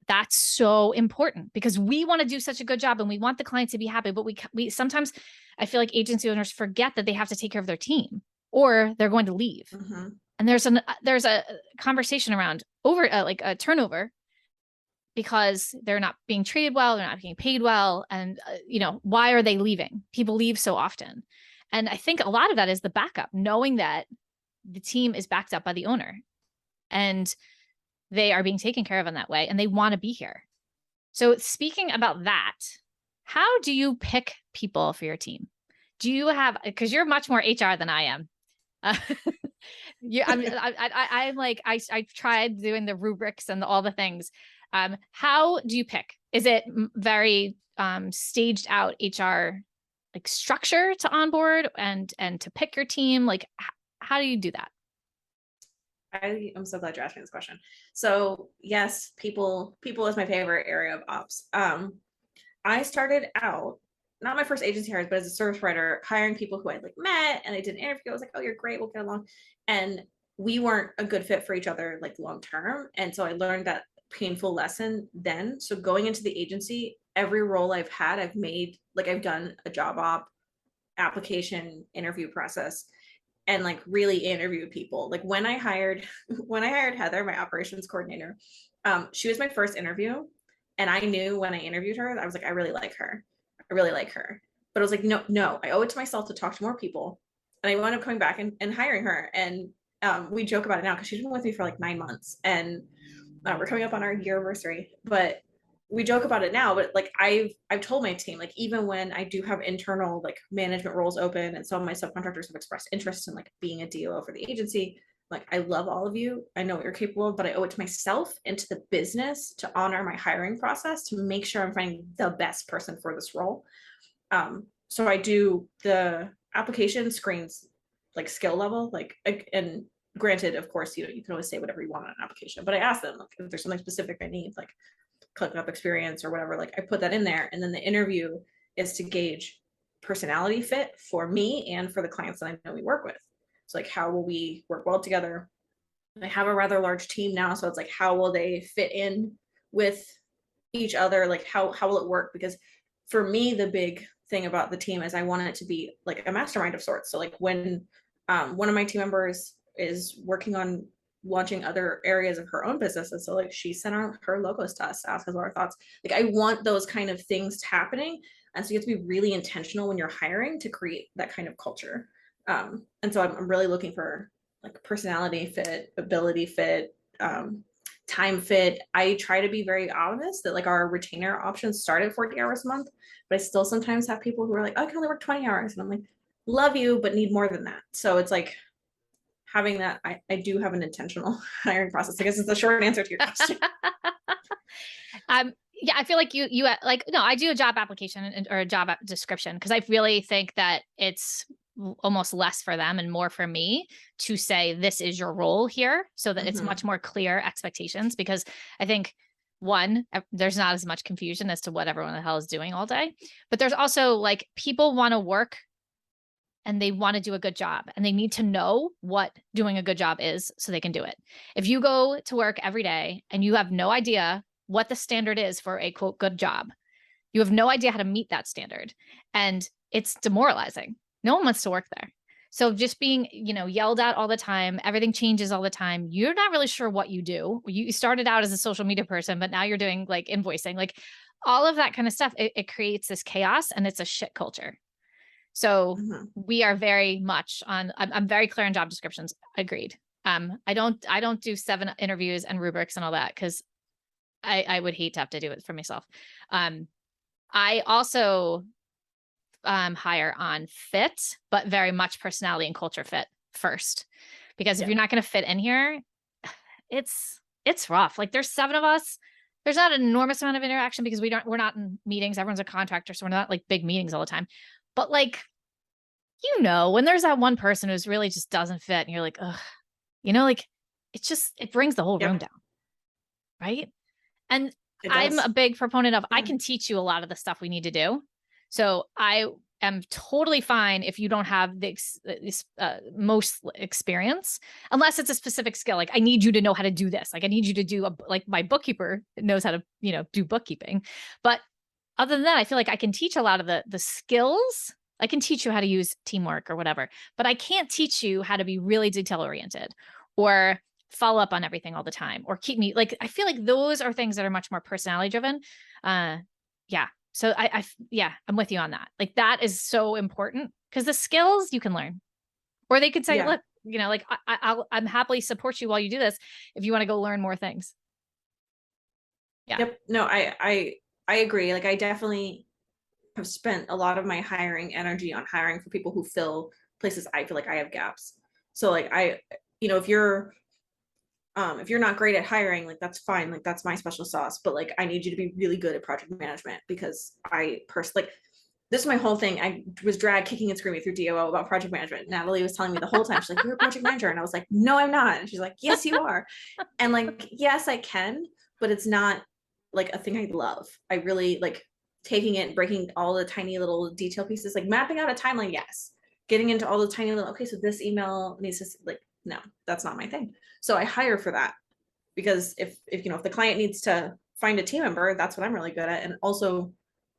That's so important because we want to do such a good job and we want the client to be happy, but we sometimes, I feel like agency owners forget that they have to take care of their team or they're going to leave. And there's a conversation around like a turnover because they're not being treated well, they're not being paid well. And why are they leaving? People leave so often. And I think a lot of that is the backup, knowing that the team is backed up by the owner and they are being taken care of in that way and they want to be here. So speaking about that, how do you pick people for your team? Do you have, because you're much more HR than I am. Yeah, I'm like, I tried doing the rubrics and all the things. How do you pick? Is it very staged out HR like structure to onboard and to pick your team? Like, how do you do that? I'm so glad you're asking this question. So yes, people is my favorite area of ops. I started out, not my first agency hires, but as a service provider, hiring people who I like met and I did an interview. I was like, oh, you're great, we'll get along. And we weren't a good fit for each other like long term. And so I learned that painful lesson then. So going into the agency, every role I've had, I've made like I've done a job op application interview process and like really interview people. Like when I hired Heather, my operations coordinator, she was my first interview. And I knew when I interviewed her, I was like, I really like her. I really like her. But I was like, no, I owe it to myself to talk to more people. And I wound up coming back and hiring her. And we joke about it now because she's been with me for like 9 months. And we're coming up on our year anniversary. But we joke about it now, but like I've told my team, like even when I do have internal like management roles open and some of my subcontractors have expressed interest in like being a DO for the agency, like I love all of you. I know what you're capable of, but I owe it to myself and to the business to honor my hiring process to make sure I'm finding the best person for this role. So I do the application screens like skill level, like and granted, of course, you can always say whatever you want on an application, but I ask them like if there's something specific I need, like ClickUp experience or whatever, like I put that in there. And then the interview is to gauge personality fit for me and for the clients that I know we work with. So like, how will we work well together? I have a rather large team now. So it's like, how will they fit in with each other? Like how will it work? Because for me, the big thing about the team is I want it to be like a mastermind of sorts. So like when one of my team members is working on launching other areas of her own business. And so like she sent out her logos to us, ask us what our thoughts. Like I want those kind of things happening. And so you have to be really intentional when you're hiring to create that kind of culture. And so I'm really looking for like personality fit, ability fit, time fit. I try to be very honest that like our retainer options start at 40 hours a month, but I still sometimes have people who are like, oh, I can only work 20 hours. And I'm like, love you, but need more than that. So it's like having that, I do have an intentional hiring process. I guess it's the short answer to your question. Yeah, I feel like you like, no, I do a job application or a job description because I really think that it's almost less for them and more for me to say, this is your role here so that it's much more clear expectations, because I think one, there's not as much confusion as to what everyone the hell is doing all day, but there's also like people want to work and they want to do a good job and they need to know what doing a good job is so they can do it. If you go to work every day and you have no idea what the standard is for a quote good job, you have no idea how to meet that standard, and it's demoralizing. No one wants to work there. So just being, yelled at all the time, everything changes all the time. You're not really sure what you do. You started out as a social media person, but now you're doing like invoicing, like all of that kind of stuff. It creates this chaos and it's a shit culture. So we are very much on, I'm very clear on job descriptions. Agreed. I don't do 7 interviews and rubrics and all that, because I would hate to have to do it for myself. I also hire on fit, but very much personality and culture fit first, because if you're not going to fit in here, it's rough. Like there's 7 of us. There's not an enormous amount of interaction because we're not in meetings. Everyone's a contractor. So we're not like big meetings all the time. But like, when there's that one person who's really just doesn't fit and you're like, ugh, like it brings the whole room down. Right. And I'm a big proponent of, I can teach you a lot of the stuff we need to do. So I am totally fine if you don't have the most experience, unless it's a specific skill. Like I need you to know how to do this. Like I need you to do like my bookkeeper knows how to, do bookkeeping. But other than that, I feel like I can teach a lot of the skills. I can teach you how to use teamwork or whatever, but I can't teach you how to be really detail oriented or follow up on everything all the time or keep me like, I feel like those are things that are much more personality driven. Yeah. So I'm with you on that. Like that is so important because the skills you can learn, or they could say, look, like I'm happily support you while you do this if you want to go learn more things. Yeah. Yep. No, I agree. Like I definitely have spent a lot of my hiring energy on hiring for people who fill places I feel like I have gaps. So like if you're not great at hiring, like that's fine. Like that's my special sauce. But like I need you to be really good at project management because I personally like this is my whole thing. I was dragged kicking and screaming through DOO about project management. Natalie was telling me the whole time, she's like, "You're a project manager." And I was like, "No, I'm not." And she's like, "Yes, you are." And like, yes, I can, but it's not like a thing I love. I really like taking it and breaking all the tiny little detail pieces, like mapping out a timeline, yes. Getting into all the tiny little, okay, so this email needs to like, no, that's not my thing. So I hire for that because if the client needs to find a team member, that's what I'm really good at. And also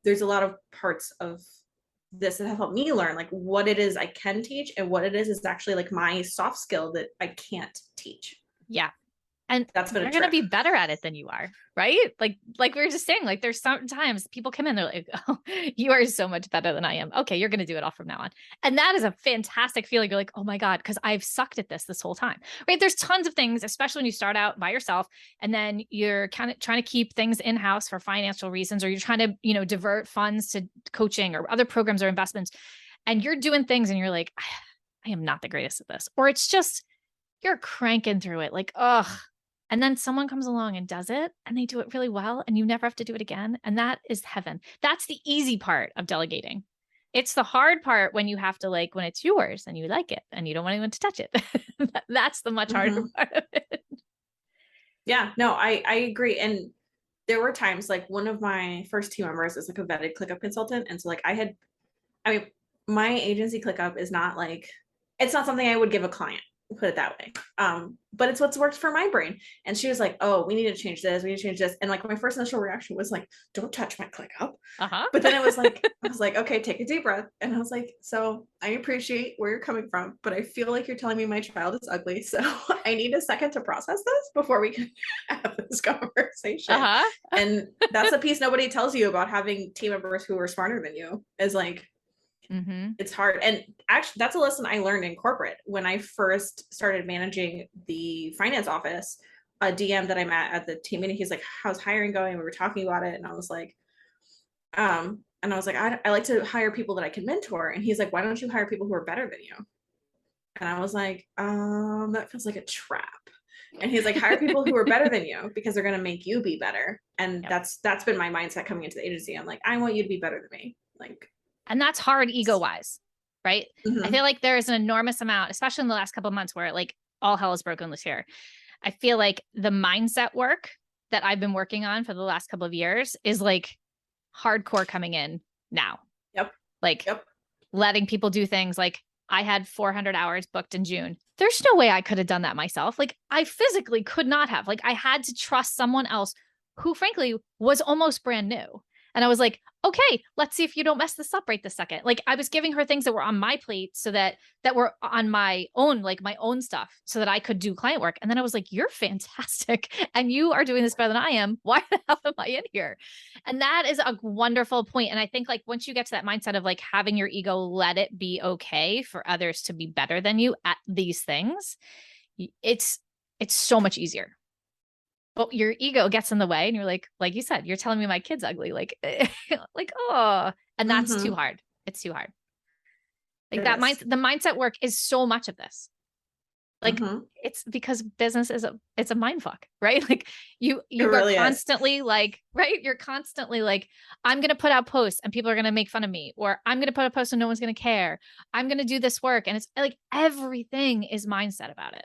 there's a lot of parts of this that have helped me learn like what it is I can teach and what it is actually like my soft skill that I can't teach. Yeah. And that's been they're going to be better at it than you are, right? Like we were just saying, like there's sometimes people come in, they're like, "Oh, you are so much better than I am. Okay, you're going to do it all from now on." And that is a fantastic feeling. You're like, "Oh my God," because I've sucked at this whole time, right? There's tons of things, especially when you start out by yourself and then you're kind of trying to keep things in-house for financial reasons, or you're trying to, divert funds to coaching or other programs or investments. And you're doing things and you're like, I am not the greatest at this. Or it's just, you're cranking through it like, ugh. And then someone comes along and does it and they do it really well and you never have to do it again. And that is heaven. That's the easy part of delegating. It's the hard part when you have to like, when it's yours and you like it and you don't want anyone to touch it. That's the much harder part of it. Yeah, no, I agree. And there were times like one of my first team members is like a vetted ClickUp consultant. And so like my agency ClickUp is not like, it's not something I would give a client, put it that way. But it's what's worked for my brain. And she was like, "Oh, we need to change this. We need to change this." And like my first initial reaction was like, "Don't touch my ClickUp." But then it was like, I was like, "Okay, take a deep breath." And I was like, "So I appreciate where you're coming from, but I feel like you're telling me my child is ugly. So I need a second to process this before we can have this conversation." And that's a piece nobody tells you about having team members who are smarter than you is like, it's hard. And actually, that's a lesson I learned in corporate when I first started managing the finance office. A DM that I met at the team meeting, he's like, "How's hiring going?" We were talking about it, and I was like, I like to hire people that I can mentor. And he's like, "Why don't you hire people who are better than you?" And I was like, that feels like a trap. And he's like, "Hire people who are better than you because they're going to make you be better." And that's been my mindset coming into the agency. I'm like, I want you to be better than me. Like, and that's hard ego wise, right? I feel like there is an enormous amount, especially in the last couple of months where like all hell is broken loose here. I feel like the mindset work that I've been working on for the last couple of years is like hardcore coming in now. Letting people do things like I had 400 hours booked in June. There's no way I could have done that myself. Like I physically could not have. Like I had to trust someone else who frankly was almost brand new. And I was like, "Okay, let's see if you don't mess this up right this second." Like I was giving her things that were on my plate so that were on my own, like my own stuff so that I could do client work. And then I was like, "You're fantastic. And you are doing this better than I am. Why the hell am I in here?" And that is a wonderful point. And I think like once you get to that mindset of like having your ego, let it be okay for others to be better than you at these things, it's so much easier. But your ego gets in the way and you're like you said, "You're telling me my kid's ugly." Like, oh, and that's too hard. It's too hard. Like the mindset work is so much of this. Like it's because business it's a mind fuck, right? Like you are constantly like, right? You're constantly like, "I'm going to put out posts and people are going to make fun of me," or "I'm going to put a post and no one's going to care. I'm going to do this work." And it's like, everything is mindset about it.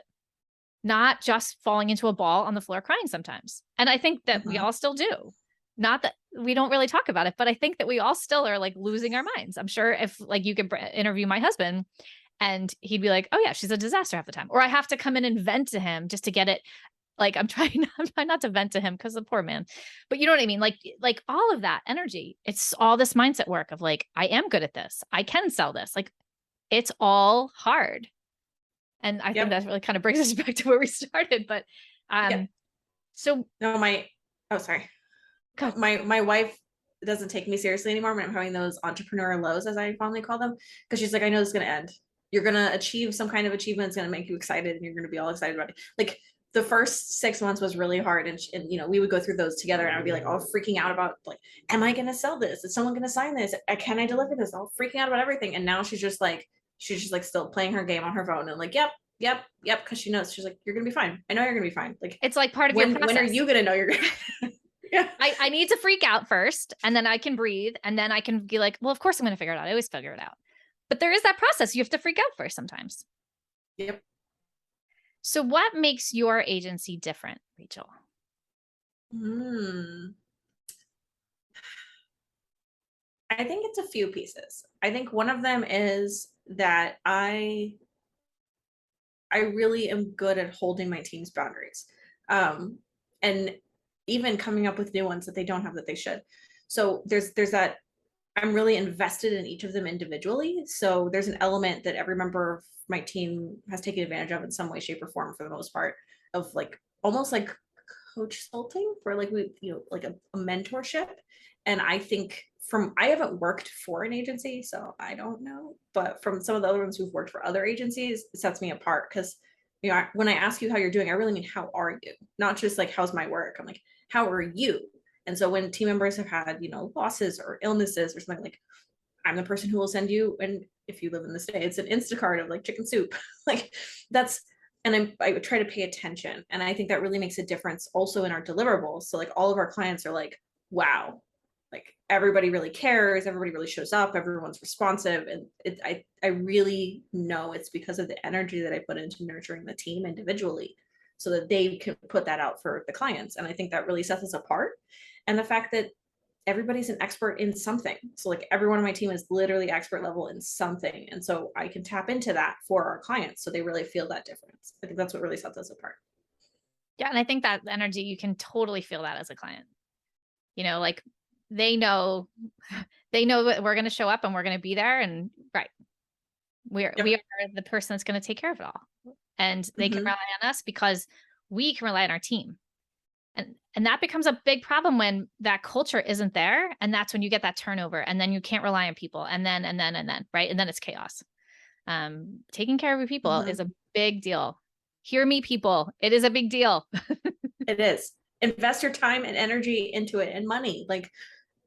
Not just falling into a ball on the floor crying sometimes. And I think that we all still do. Not that we don't really talk about it, but I think that we all still are like losing our minds. I'm sure if like you could interview my husband and he'd be like, "Oh yeah, she's a disaster half the time." Or I have to come in and vent to him just to get it. Like I'm trying not to vent to him because the poor man, but you know what I mean? Like all of that energy, it's all this mindset work of like, I am good at this. I can sell this. Like it's all hard. And I think that really kind of brings us back to where we started. But so no, sorry. My wife doesn't take me seriously anymore when I'm having those entrepreneur lows, as I fondly call them, because she's like, "I know this is going to end. You're going to achieve some kind of achievement. It's going to make you excited and you're going to be all excited about it." Like the first 6 months was really hard. And we would go through those together and I would be like all freaking out about like, "Am I going to sell this? Is someone going to sign this? Can I deliver this?" All freaking out about everything. And now she's just like still playing her game on her phone and like, "Yep, yep. Cause she knows, she's like, you're going to be fine. I know you're going to be fine. Like, it's like part of your process. When are you going to know you're going to? Yeah. I need to freak out first, and then I can breathe, and then I can be like, well, of course I'm going to figure it out. I always figure it out. But there is that process. You have to freak out first sometimes. Yep. So what makes your agency different, Rachel? I think it's a few pieces. I think one of them is that I really am good at holding my team's boundaries. And even coming up with new ones that they don't have that they should. So there's that I'm really invested in each of them individually. So there's an element that every member of my team has taken advantage of in some way, shape, or form for the most part, of like almost like coach consulting for like like a mentorship. And I think I haven't worked for an agency, so I don't know, but from some of the other ones who've worked for other agencies, it sets me apart because when I ask you how you're doing, I really mean how are you, not just like how's my work. I'm like, how are you? And so when team members have had losses or illnesses or something, like I'm the person who will send you, and if you live in the States, an Instacart of like chicken soup. Like that's, and I would try to pay attention, and I think that really makes a difference also in our deliverables. So like all of our clients are like, wow, like everybody really cares, everybody really shows up, everyone's responsive, and I really know it's because of the energy that I put into nurturing the team individually so that they can put that out for the clients. And I think that really sets us apart. And the fact that everybody's an expert in something. So like everyone on my team is literally expert level in something. And so I can tap into that for our clients so they really feel that difference. I think that's what really sets us apart. Yeah. And I think that energy, you can totally feel that as a client. Like they know that we're going to show up and we're going to be there, and right. We are the person that's going to take care of it all. And they can rely on us because we can rely on our team. And that becomes a big problem when that culture isn't there. And that's when you get that turnover, and then you can't rely on people. And then, right. And then it's chaos. Taking care of your people is a big deal. Hear me, people. It is a big deal. It is. Invest your time and energy into it, and money. Like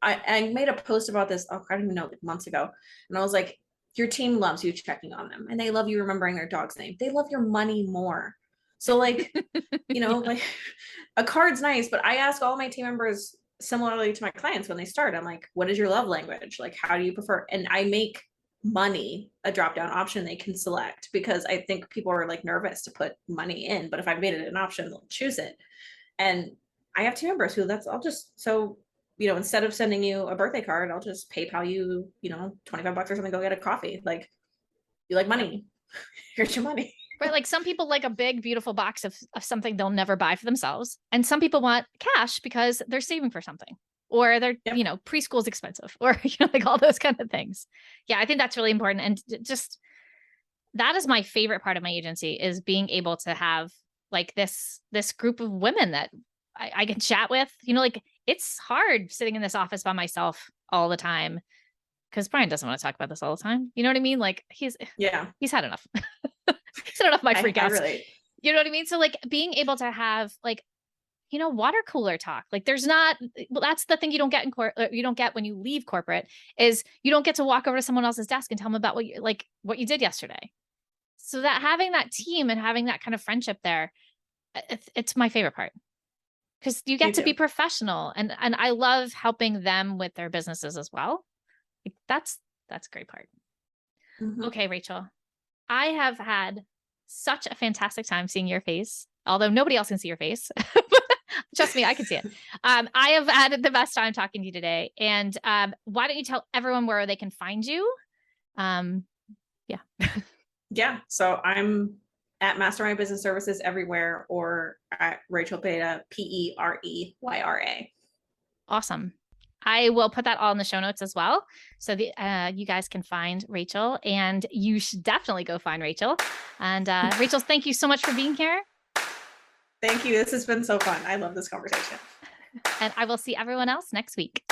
I made a post about this, I don't even know, like months ago. And I was like, your team loves you checking on them, and they love you remembering their dog's name. They love your money more. So like, like a card's nice, but I ask all my team members similarly to my clients when they start, I'm like, what is your love language? Like, how do you prefer? And I make money a drop-down option they can select, because I think people are like nervous to put money in, but if I made it an option, they'll choose it. And I have team members who instead of sending you a birthday card, I'll just PayPal you, $25 or something, go get a coffee. Like, you like money, here's your money. Right. Like some people like a big, beautiful box of something they'll never buy for themselves. And some people want cash because they're saving for something, or they're, preschool's expensive, or, like all those kind of things. Yeah. I think that's really important. And just, that is my favorite part of my agency, is being able to have like this group of women that I can chat with. Like it's hard sitting in this office by myself all the time, because Brian doesn't want to talk about this all the time. You know what I mean? Like he's had enough. He's had enough of my freakouts. You know what I mean? So like being able to have like, water cooler talk. Like that's the thing you don't get you don't get when you leave corporate, is you don't get to walk over to someone else's desk and tell them about what you did yesterday. So that having that team and having that kind of friendship there, it's my favorite part, because you get to be professional, and I love helping them with their businesses as well. Like that's a great part. Okay, Rachel, I have had such a fantastic time seeing your face, although nobody else can see your face. Trust me, I can see it. I have had the best time talking to you today. And why don't you tell everyone where they can find you? Yeah. So I'm at Mastermind Business Services everywhere, or at Rachel Pereyra, Pereyra. Awesome. I will put that all in the show notes as well, so that you guys can find Rachel, and you should definitely go find Rachel. And Rachel, thank you so much for being here. Thank you. This has been so fun. I love this conversation. And I will see everyone else next week.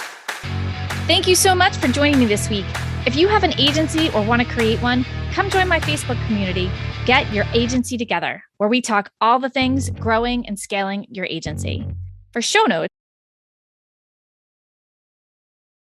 Thank you so much for joining me this week. If you have an agency or want to create one, come join my Facebook community, Get Your Agency Together, where we talk all the things growing and scaling your agency. For show notes